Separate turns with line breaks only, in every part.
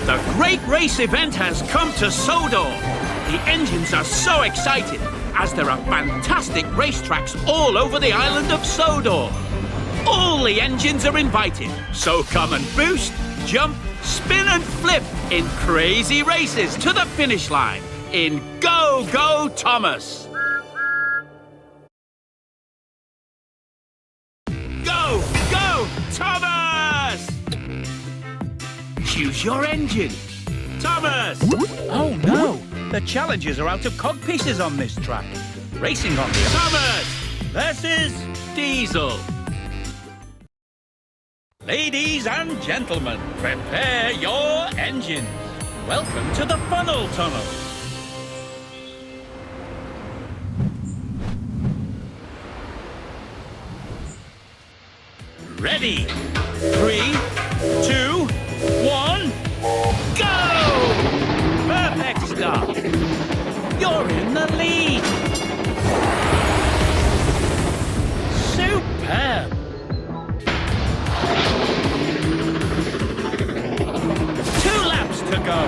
The great race event has come to Sodor. The engines are so excited as there are fantastic racetracks all over the island of Sodor. All the engines are invited, so come and boost, jump, spin and flip in crazy races to the finish line in Go, Go, Thomas! Go, go, Thomas! Choose your engine. Thomas!
Oh no! The challengers are out of cog pieces on this track. Racing on the...
Thomas versus Diesel.
Ladies and gentlemen, prepare your engines. Welcome to the funnel tunnel. Ready? 3, 2, 1, go! Perfect start. You're in the lead. Superb. To go.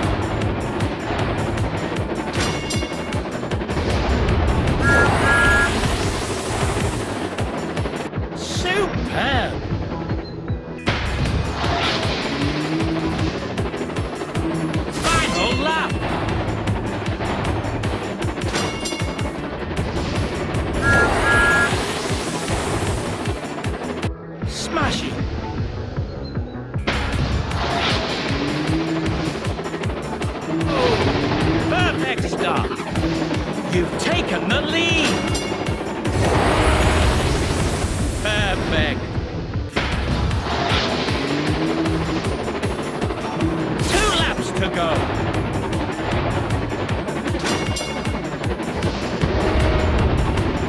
Superb. Final lap. Smashing. Perfect start. You've taken the lead. Perfect. 2 laps to go.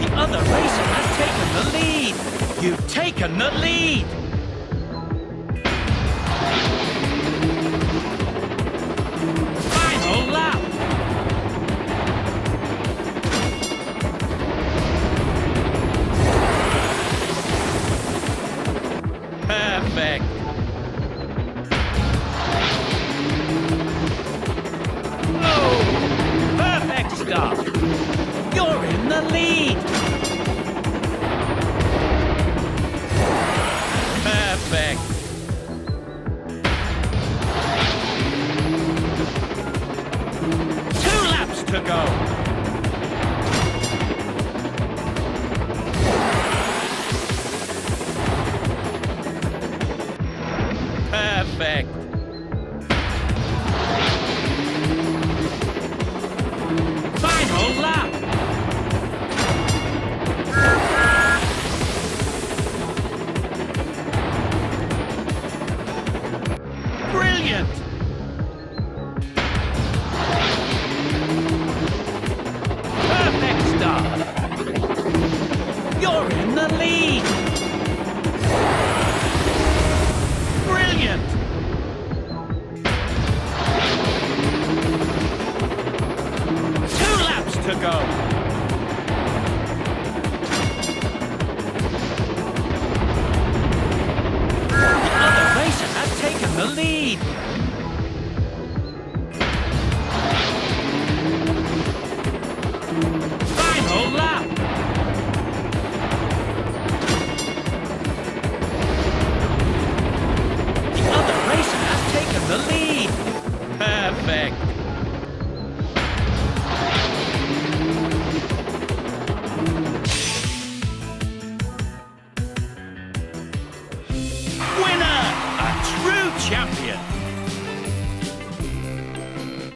The other racer has taken the lead. You've taken the lead. Perfect. Oh, perfect start. You're in the lead. Perfect. Two laps to go. Perfect. Final lap. Brilliant. Perfect start. You're in the lead. Brilliant. To go. The other racer has taken the lead. Final lap. The other racer has taken the lead. Perfect. Champion.